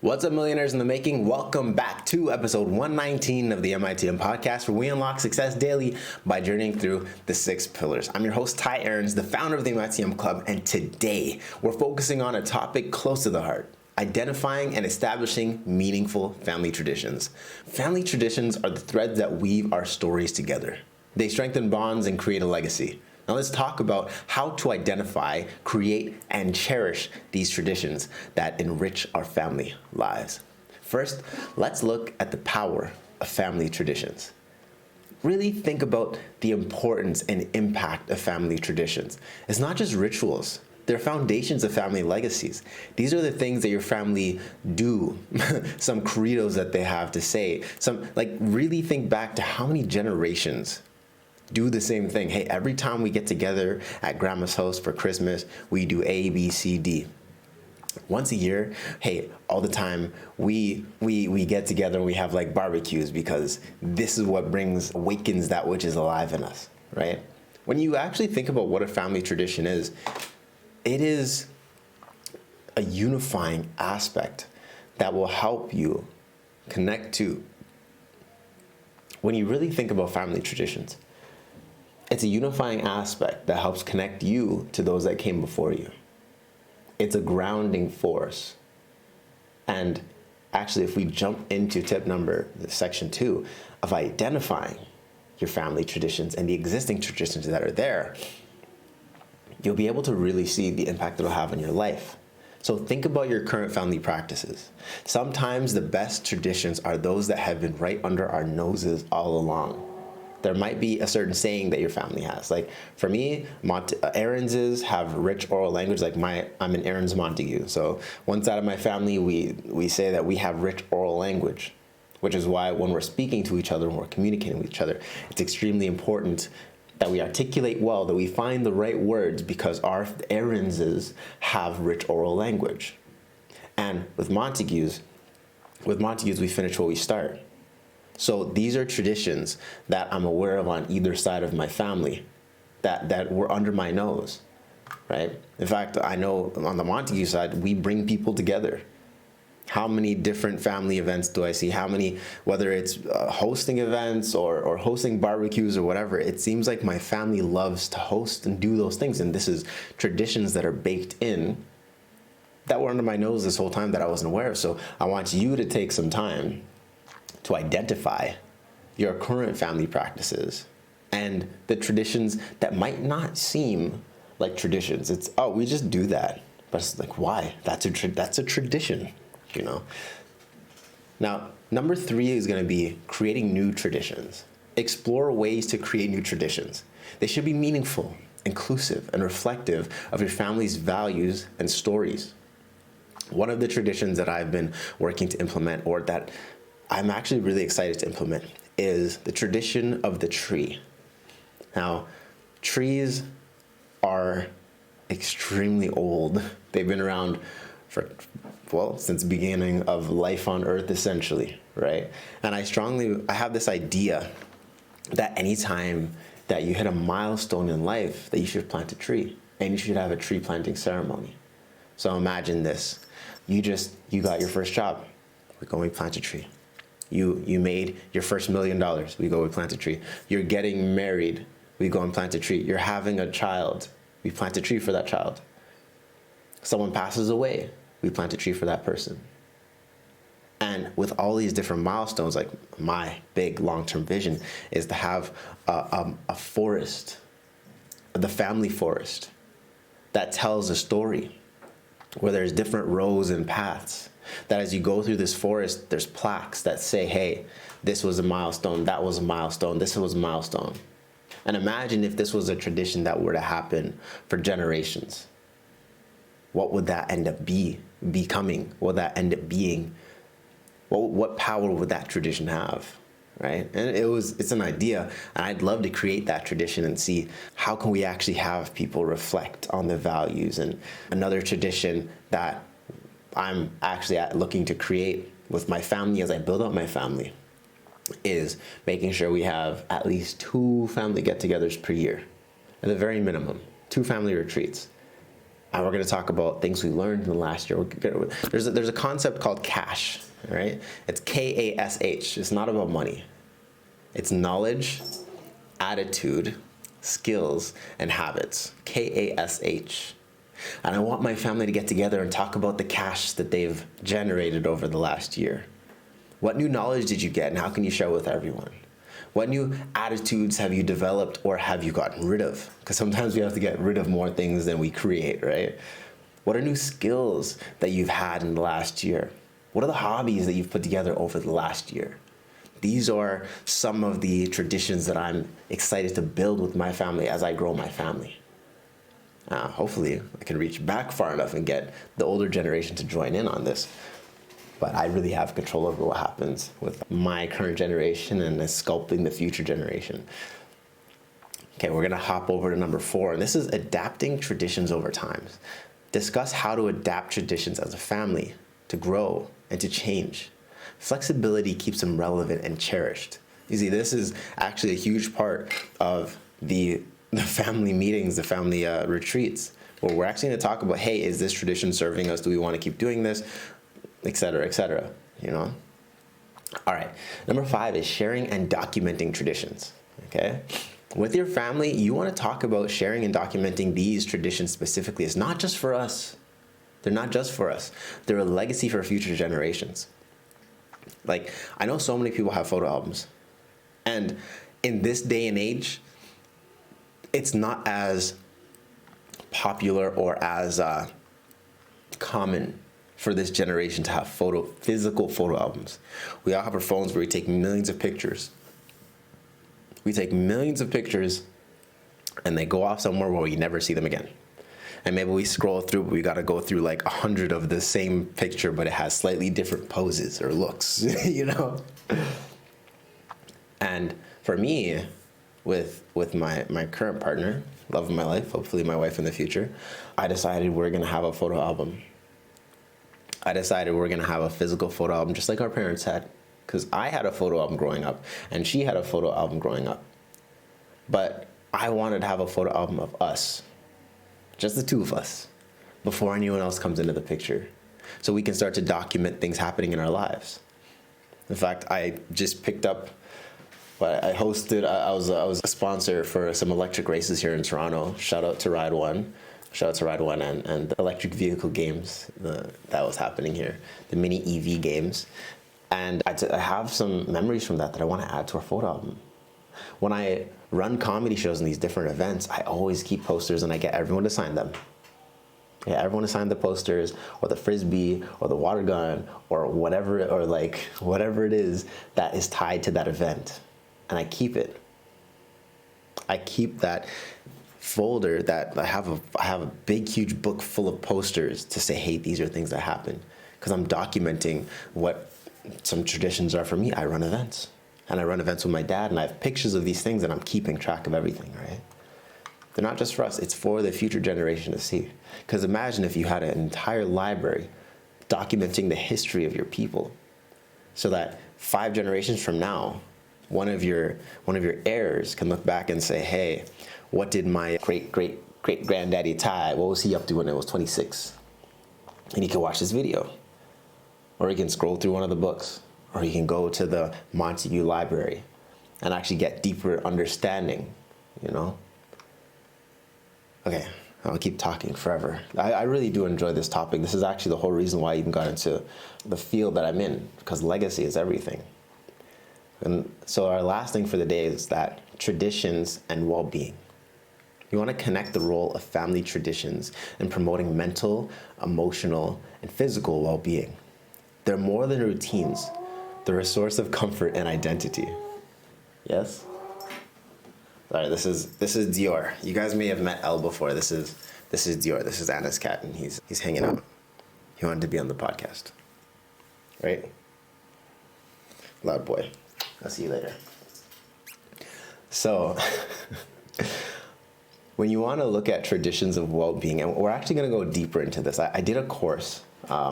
What's up, millionaires in the making? Welcome back to episode 119 of the MITM podcast, where we unlock success daily by journeying through the 6 pillars. I'm your host, Ty Aarons, the founder of the MITM Club, and today we're focusing on a topic close to the heart: identifying and establishing meaningful family traditions. Family traditions are the threads that weave our stories together. They strengthen bonds and create a legacy. Now let's talk about how to identify, create, and cherish these traditions that enrich our family lives. First, let's look at the power of family traditions. Really think about the importance and impact of family traditions. It's not just rituals. They're foundations of family legacies. These are the things that your family do, some credos that they have to say. Really think back to how many generations do the same thing. Hey, every time we get together at grandma's house for Christmas, we do A, B, C, D. Once a year, hey, all the time, we get together and we have like barbecues, because this is what awakens that which is alive in us, right? When you actually think about what a family tradition is, it is a unifying aspect that will help you connect to. When you really think about family traditions, it's a unifying aspect that helps connect you to those that came before you. It's a grounding force. And actually, if we jump into section 2 of identifying your family traditions and the existing traditions that are there, you'll be able to really see the impact it'll have on your life. So think about your current family practices. Sometimes the best traditions are those that have been right under our noses all along. There might be a certain saying that your family has. Like for me, Aaronses have rich oral language. I'm an Aaron's Montague. So one side of my family, we say that we have rich oral language, which is why when we're speaking to each other and we're communicating with each other, it's extremely important that we articulate well, that we find the right words, because our Aaronses have rich oral language. And with Montagues, we finish where we start. So these are traditions that I'm aware of on either side of my family that were under my nose, right? In fact, I know on the Montague side, we bring people together. How many different family events do I see? How many, whether it's hosting events or hosting barbecues or whatever, it seems like my family loves to host and do those things. And this is traditions that are baked in that were under my nose this whole time that I wasn't aware of. So I want you to take some time to identify your current family practices and the traditions that might not seem like traditions. It's, oh, we just do that. But it's like, why? That's a tradition, you know? Now, number 3 is going to be creating new traditions. Explore ways to create new traditions. They should be meaningful, inclusive, and reflective of your family's values and stories. One of the traditions that I've been working to implement, or that I'm actually really excited to implement, is the tradition of the tree. Now, trees are extremely old. They've been around since the beginning of life on Earth, essentially, right? And I have this idea that anytime that you hit a milestone in life, that you should plant a tree, and you should have a tree planting ceremony. So imagine this: you got your first job, we go and we plant a tree. You made your first $1 million, we go and plant a tree. You're getting married, we go and plant a tree. You're having a child, we plant a tree for that child. Someone passes away, we plant a tree for that person. And with all these different milestones, like my big long-term vision is to have a forest, the family forest, that tells a story, where there's different rows and paths, that as you go through this forest, there's plaques that say, hey, this was a milestone, that was a milestone, this was a milestone. And imagine if this was a tradition that were to happen for generations. What would that end up becoming? What would that end up being? What power would that tradition have, right? And it's an idea, and I'd love to create that tradition and see how can we actually have people reflect on the values. And another tradition that I'm actually looking to create with my family as I build out my family is making sure we have at least 2 family get-togethers per year, at the very minimum, 2 family retreats. And we're going to talk about things we learned in the last year. There's a concept called cash, right? It's KASH. It's not about money. It's knowledge, attitude, skills, and habits. KASH. And I want my family to get together and talk about the cash that they've generated over the last year. What new knowledge did you get, and how can you share with everyone? What new attitudes have you developed or have you gotten rid of? Because sometimes we have to get rid of more things than we create, right? What are new skills that you've had in the last year? What are the hobbies that you've put together over the last year? These are some of the traditions that I'm excited to build with my family as I grow my family. Hopefully, I can reach back far enough and get the older generation to join in on this. But I really have control over what happens with my current generation and sculpting the future generation. Okay, we're gonna hop over to number 4, and this is adapting traditions over time. Discuss how to adapt traditions as a family to grow and to change. Flexibility keeps them relevant and cherished. You see, this is actually a huge part of the family meetings, the family retreats, where we're actually gonna talk about, hey, is this tradition serving us? Do we wanna keep doing this? Et cetera, you know? All right, number 5 is sharing and documenting traditions, okay? With your family, you wanna talk about sharing and documenting these traditions specifically. It's not just for us. They're not just for us. They're a legacy for future generations. Like, I know so many people have photo albums, and in this day and age, it's not as popular or as common for this generation to have physical photo albums. We all have our phones where we take millions of pictures. We take millions of pictures and they go off somewhere where we never see them again. And maybe we scroll through, but we gotta go through like 100 of the same picture, but it has slightly different poses or looks, you know? And for me, with my current partner, love of my life, hopefully my wife in the future, I decided we're gonna have a photo album. I decided we're gonna have a physical photo album just like our parents had, because I had a photo album growing up and she had a photo album growing up. But I wanted to have a photo album of us, just the two of us, before anyone else comes into the picture, so we can start to document things happening in our lives. In fact, I just picked up, I was a sponsor for some electric races here in Toronto. Shout out to Ride One. Shout out to Ride One and the electric vehicle games that was happening here, the mini EV games. And I have some memories from that I want to add to our photo album. When I run comedy shows in these different events, I always keep posters and I get everyone to sign them. Yeah, everyone to sign the posters or the Frisbee or the water gun or whatever, or like whatever it is that is tied to that event. And I keep it. I keep that folder that I have a big, huge book full of posters to say, hey, these are things that happen. Because I'm documenting what some traditions are for me. I run events. And I run events with my dad, and I have pictures of these things, and I'm keeping track of everything, right? They're not just for us, it's for the future generation to see. Because imagine if you had an entire library documenting the history of your people, so that 5 generations from now, one of your heirs can look back and say, hey, what did my great-great-great-granddaddy Ty, what was he up to when he was 26? And he can watch this video. Or he can scroll through one of the books. Or he can go to the Montague Library and actually get deeper understanding, you know? Okay, I'll keep talking forever. I really do enjoy this topic. This is actually the whole reason why I even got into the field that I'm in, because legacy is everything. And so our last thing for the day is that traditions and well-being. You want to connect the role of family traditions in promoting mental, emotional, and physical well-being. They're more than routines. They're a source of comfort and identity. Yes? All right, this is Dior. You guys may have met Elle before. This is Dior. This is Anna's cat, and he's hanging out. He wanted to be on the podcast. Right? Loud boy. I'll see you later. So, when you want to look at traditions of well-being, and we're actually going to go deeper into this. I did a course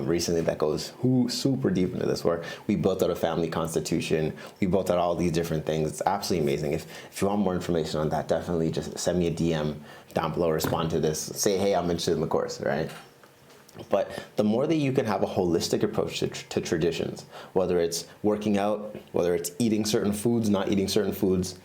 recently that goes super deep into this, where we built out a family constitution, we built out all these different things. It's absolutely amazing. If you want more information on that, definitely just send me a DM down below, respond to this, say, hey, I'm interested in the course, right? But the more that you can have a holistic approach to traditions, whether it's working out, whether it's eating certain foods, not eating certain foods,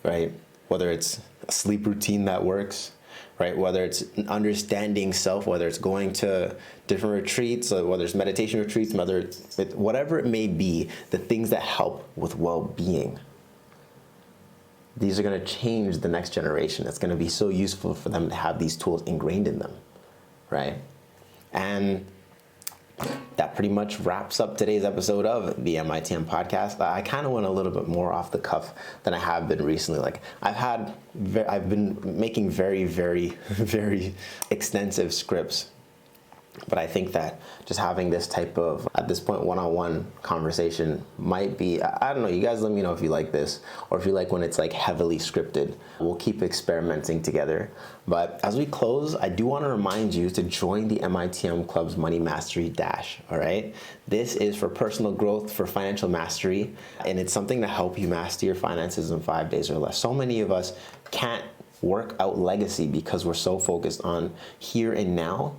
right? Whether it's a sleep routine that works, right? Whether it's understanding self, whether it's going to different retreats, or whether it's meditation retreats, whatever it may be, the things that help with well-being. These are going to change the next generation. It's going to be so useful for them to have these tools ingrained in them, right? And that pretty much wraps up today's episode of the MITM podcast. I kind of went a little bit more off the cuff than I have been recently. Like I've been making very, very, very extensive scripts. But I think that just having this type of, at this point, one-on-one conversation might be, I don't know, you guys let me know if you like this, or if you like when it's like heavily scripted. We'll keep experimenting together. But as we close, I do want to remind you to join the MITM Club's Money Mastery Dash, all right? This is for personal growth, for financial mastery, and it's something to help you master your finances in 5 days or less. So many of us can't work out legacy because we're so focused on here and now.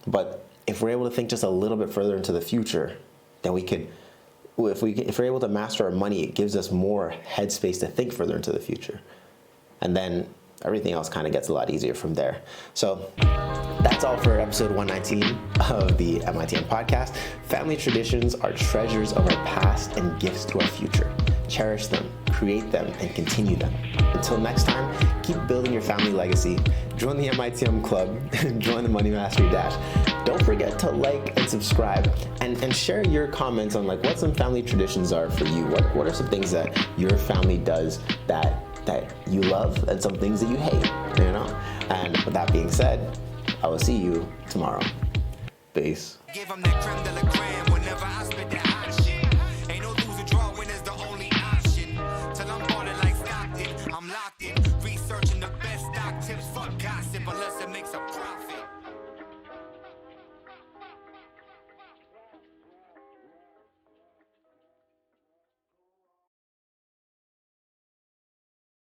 But if we're able to think just a little bit further into the future, then we could, if we're able to master our money, it gives us more headspace to think further into the future. And then everything else kind of gets a lot easier from there. So that's all for episode 119 of the MITM podcast. Family traditions are treasures of our past and gifts to our future. Cherish them, create them, and continue them. Until next time, keep building your family legacy. Join the MITM Club, join the Money Mastery Dash. Don't forget to like and subscribe, and share your comments on like what some family traditions are for you. What are some things that your family does that you love, and some things that you hate, you know? And with that being said, I will see you tomorrow. Peace. Give 'em that creme de la creme.